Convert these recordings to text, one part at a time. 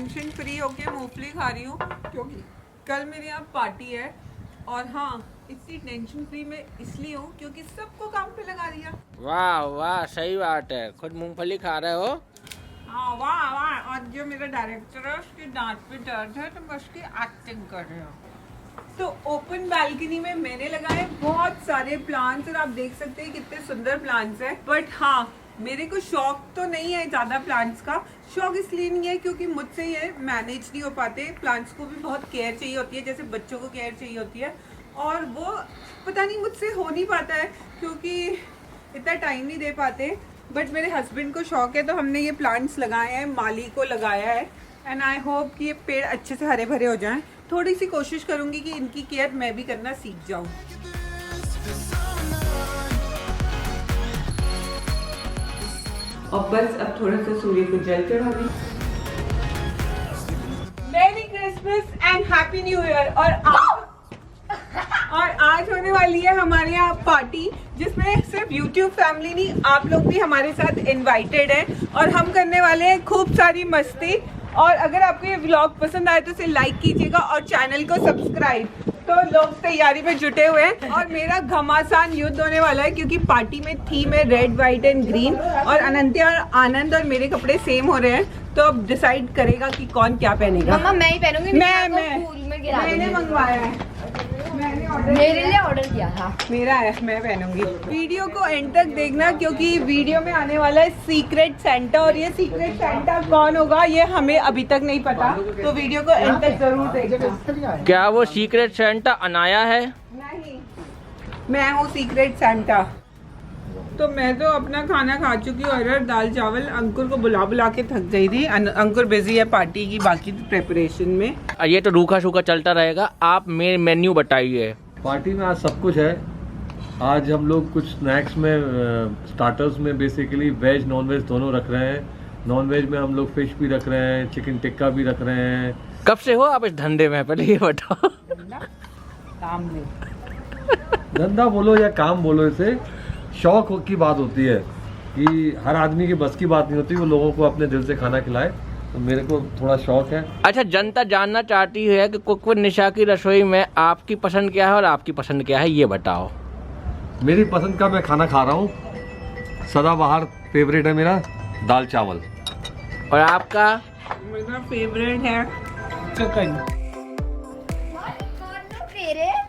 Tension free होके मूंगफली खा रही हूँ क्योंकि कल मेरे यहाँ पार्टी है। और हाँ, इतनी टेंशन फ्री में इसलिए हूँ क्योंकि सबको काम पे लगा दिया। वाह वाह, सही बात है। खुद मूंगफली खा रहे हो? हाँ वाह वाह। और जो मेरा डायरेक्टर है उसकी दांत पे दर्द है तो मैं उसकी एक्टिंग कर रही हूँ। तो ओपन बालकनी में मैंने लगाए बहुत सारे प्लांट्स और आप देख सकते हैं कितने सुंदर प्लांट्स हैं। बट हाँ, मेरे को शौक तो नहीं है ज़्यादा प्लांट्स का। शौक इसलिए नहीं है क्योंकि मुझसे ये मैनेज नहीं हो पाते। प्लांट्स को भी बहुत केयर चाहिए होती है, जैसे बच्चों को केयर चाहिए होती है, और वो पता नहीं मुझसे हो नहीं पाता है क्योंकि इतना टाइम नहीं दे पाते। बट मेरे हस्बैंड को शौक है तो हमने ये प्लांट्स लगाए हैं, माली को लगाया है। एंड आई होप कि ये पेड़ अच्छे से हरे भरे हो जाएं। थोड़ी सी कोशिश करूंगी कि इनकी केयर मैं भी करना सीख जाऊं। और बस अब थोड़ा सा सूर्य को जल चढ़ा दें। मेरी Christmas and happy new year. और आज होने वाली है हमारे यहाँ पार्टी, जिसमें सिर्फ YouTube फैमिली नहीं, आप लोग भी हमारे साथ इनवाइटेड हैं। और हम करने वाले हैं खूब सारी मस्ती। और अगर आपको ये व्लॉग पसंद आए तो इसे लाइक कीजिएगा और चैनल को सब्सक्राइब। तो लोग तैयारी में जुटे हुए हैं और मेरा घमासान युद्ध होने वाला है क्योंकि पार्टी में थीम है रेड, व्हाइट एंड ग्रीन। और अनंत्या और आनंद और मेरे कपड़े सेम हो रहे हैं, तो अब डिसाइड करेगा कि कौन क्या पहनेगा। मम्मा मैं ही पहनूंगी। मैंने मंगवाया है, मैंने ऑर्डर मेरे लिए ऑर्डर किया था। मेरा है, मैं पहनूंगी। वीडियो को एंड तक देखना क्योंकि वीडियो में आने वाला है सीक्रेट सेंटा। और ये सीक्रेट सेंटा कौन होगा ये हमें अभी तक नहीं पता, तो वीडियो को एंड तक जरूर देखना। क्या वो सीक्रेट सेंटा अनाया है? नहीं, मैं हूँ सीक्रेट सेंटा। तो मैं तो अपना खाना खा चुकी हूँ, अरहर दाल चावल। अंकुर को बुला बुला के थक गई थी। अंकुर बिजी है पार्टी की बाकी प्रेपरेशन में। ये तो रूखा सूखा चलता रहेगा। आप मेरे मेन्यू बताइए। पार्टी में आज सब कुछ है। आज हम लोग कुछ स्नैक्स में, स्टार्टर्स में बेसिकली वेज नॉन वेज दोनों रख रहे हैं। नॉन वेज में हम लोग फिश भी रख रहे हैं, चिकन टिक्का भी रख रहे हैं। कब से हो आप इस धंधे में, पहले ये बताओ। काम में धंधा बोलो या काम बोलो, इसे शौक की बात होती है कि हर आदमी की बस की बात नहीं होती वो लोगों को अपने दिल से खाना खिलाए। तो मेरे को थोड़ा शौक है। अच्छा, जनता जानना चाहती है कि कुक विद निशा की रसोई में आपकी पसंद क्या है और आपकी पसंद क्या है, ये बताओ। मेरी पसंद का मैं खाना खा रहा हूँ, सदाबहार फेवरेट है मेरा दाल चावल। और आपका? मेरा फेवरेट है चिकन।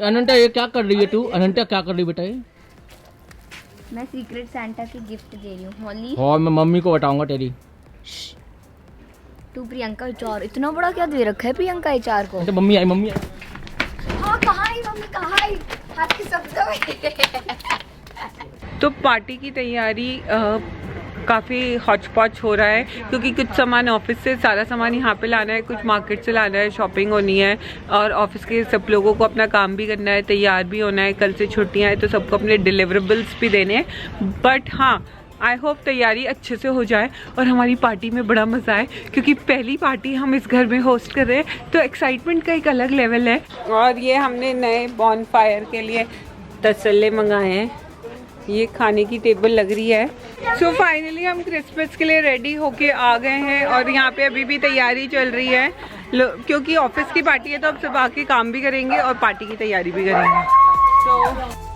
अनंता ये क्या कर रही है तू? अनंता क्या कर रही है बताइए। मैं सीक्रेट सेंटा की गिफ्ट दे रही हूँ होली। और मैं मम्मी को बताऊंगा तेरी। तू प्रियंका अचार इतना बड़ा क्या दे रखा है प्रियंका अचार को? तो मम्मी आई। हाँ कहाँ आई मम्मी, कहाँ आई? हाथ की सब्जी। तो पार्टी की तैयारी काफ़ी हौच पौच हो रहा है क्योंकि कुछ सामान ऑफिस से, सारा सामान यहाँ पे लाना है, कुछ मार्केट से लाना है, शॉपिंग होनी है और ऑफिस के सब लोगों को अपना काम भी करना है, तैयार भी होना है। कल से छुट्टियाँ हैं तो सबको अपने डिलीवरेबल्स भी देने हैं। बट हाँ, आई होप तैयारी अच्छे से हो जाए और हमारी पार्टी में बड़ा मज़ा आए क्योंकि पहली पार्टी हम इस घर में होस्ट कर रहे हैं, तो एक्साइटमेंट का एक अलग लेवल है। और ये हमने नए बॉनफायर के लिए तसल्ले मंगाए हैं। ये खाने की टेबल लग रही है। सो फाइनली हम क्रिसमस के लिए रेडी होके आ गए हैं और यहाँ पे अभी भी तैयारी चल रही है क्योंकि ऑफिस की पार्टी है तो अब सब आके काम भी करेंगे और पार्टी की तैयारी भी करेंगे। तो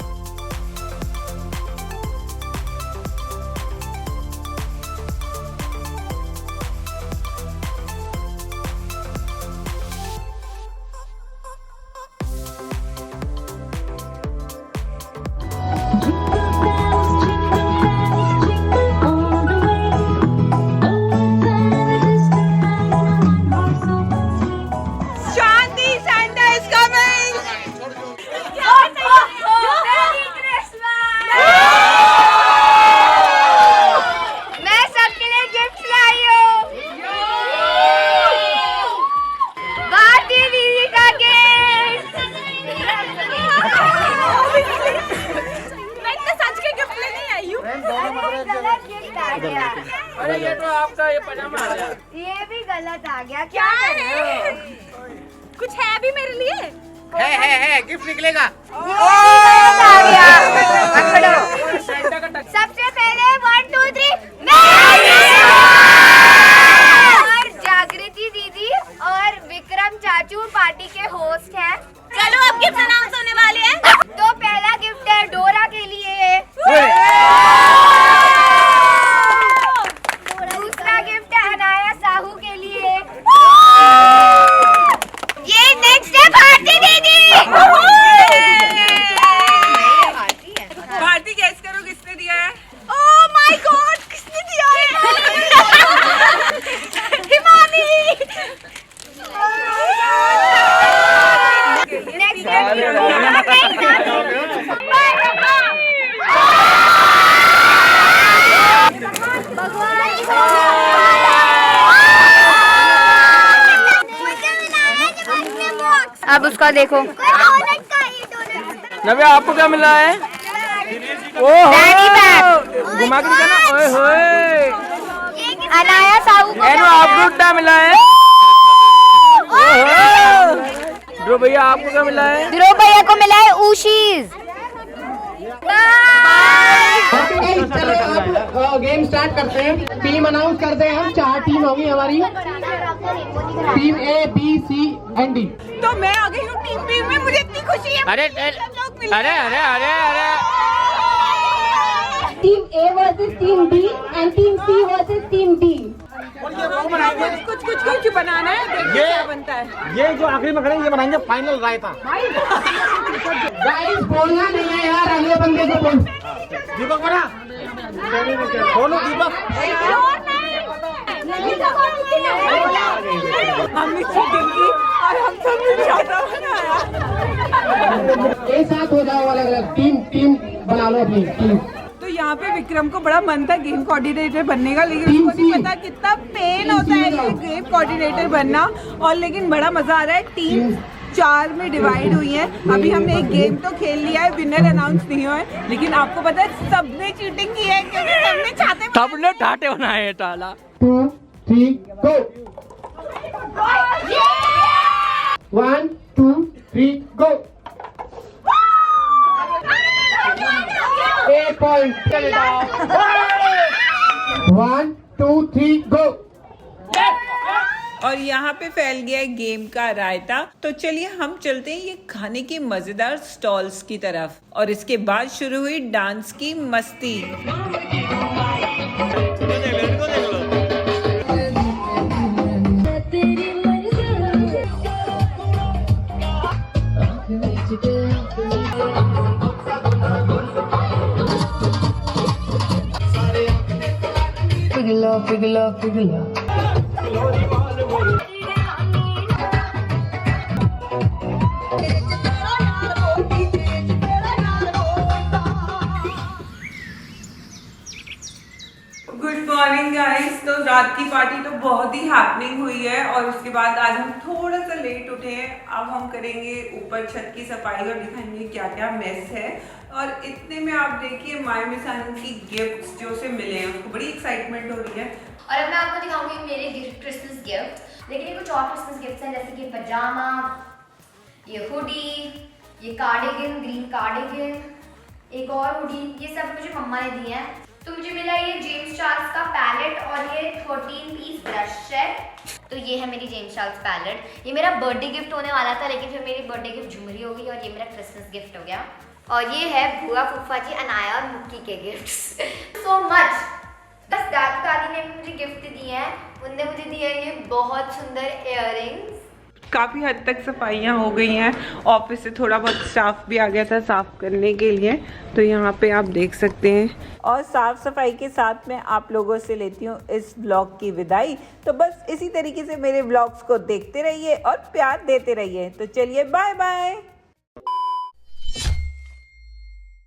अरे ये तो आपका ये पजामा आ गया। ये भी गलत आ गया। क्या है? कुछ है भी मेरे लिए? है गिफ्ट निकलेगा। आ गया। सबसे पहले 1 2 3 और जागृति दीदी अब उसका देखो। नव्या आपको क्या मिला है? Fanny pack। घुमा के दिखा ना। ओए होए अनाया साहू को एनो आपको क्या मिला है? ध्रुव भैया आपको क्या मिला है? ध्रुव भैया को मिला है ऊशीज। चलो गेम स्टार्ट करते हैं। टीम अनाउंस करते हैं हम। 4 टीम होगी हमारी। Team A, B, C and D। तो मैं आ गई हूँ टीम बी में, मुझे इतनी खुशी है। अरे अरे अरे अरे अरे Team A versus Team B and Team C versus Team D। कुछ बनाना है, देखिए क्या बनता है। ये जो आखिरी में खड़े ये बनाएंगे फाइनल रायता। गाइस बोलना नहीं है यार, अगले बंदे को बोल। दीपक बना बोलो दीपक। हमने चीटिंग की और हम सब ने ज्यादा बनाया। एक साथ हो जाओ, अलग अलग टीम बना लो अपनी टीम। तो यहाँ पे विक्रम को बड़ा मन था गेम कोऑर्डिनेटर बनने का, लेकिन उसको नहीं पता कितना पेन होता है ये गेम कोऑर्डिनेटर बनना। और लेकिन बड़ा मजा आ रहा है। टीम 4 में डिवाइड हुई है। अभी हमने एक गेम तो खेल लिया है, विनर अनाउंस नहीं हुआ है, लेकिन आपको पता है सबने चीटिंग की है क्योंकि सबने छाते सबने ठाटे बनाए हैं टाला। 2, 3 गो। 1, 2, 3 गो। 8 पॉइंट। 1, 2, 3 गो। और यहाँ पे फैल गया है गेम का रायता। तो चलिए हम चलते हैं ये खाने के मजेदार स्टॉल्स की तरफ। और इसके बाद शुरू हुई डांस की मस्ती। पिघला। Good morning guys. तो रात की पार्टी तो बहुत ही हैपनिंग हुई है और उसके बाद आज हम थोड़ा सा लेट उठे हैं। अब हम करेंगे ऊपर छत की सफाई और दिखाएंगे क्या क्या मेस है। और इतने में आप देखिए माय मिसानू की गिफ्ट्स जो उसे मिले हैं, उसको बड़ी एक्साइटमेंट हो रही है। और अब मैं आपको दिखाऊंगी मेरे क्रिसमस गिफ्ट। लेकिन ये कुछ और क्रिसमस गिफ्ट्स हैं, जैसे कि पजामा, ये हुडी, ये कार्डिगन, ग्रीन कार्डिगन, एक और हुडी। ये सब मुझे मम्मा ने दिए हैं। तो मुझे मिला ये जेम्स चार्ल्स का पैलेट और ये 13 पीस ब्रश सेट। तो ये है मेरी जेम्स चार्ल्स पैलेट। ये मेरा बर्थडे गिफ्ट होने वाला था, लेकिन फिर मेरी बर्थडे गिफ्ट झुमरी हो गई और ये मेरा क्रिसमस गिफ्ट हो गया। और ये है बुआ, फूफा जी, अनाया और मुक्की के गिफ्ट्स। So much. बस दादी दादी ने भी मुझे गिफ्ट दिए हैं। उनने मुझे दिए ये बहुत सुंदर इयररिंग्स। काफ़ी हद तक सफाइयाँ हो गई हैं। ऑफिस से थोड़ा बहुत स्टाफ भी आ गया था साफ करने के लिए, तो यहाँ पे आप देख सकते हैं। और साफ सफाई के साथ में आप लोगों से लेती हूँ इस ब्लॉग की विदाई। तो बस इसी तरीके से मेरे ब्लॉग्स को देखते रहिए और प्यार देते रहिए। तो चलिए बाय बाय।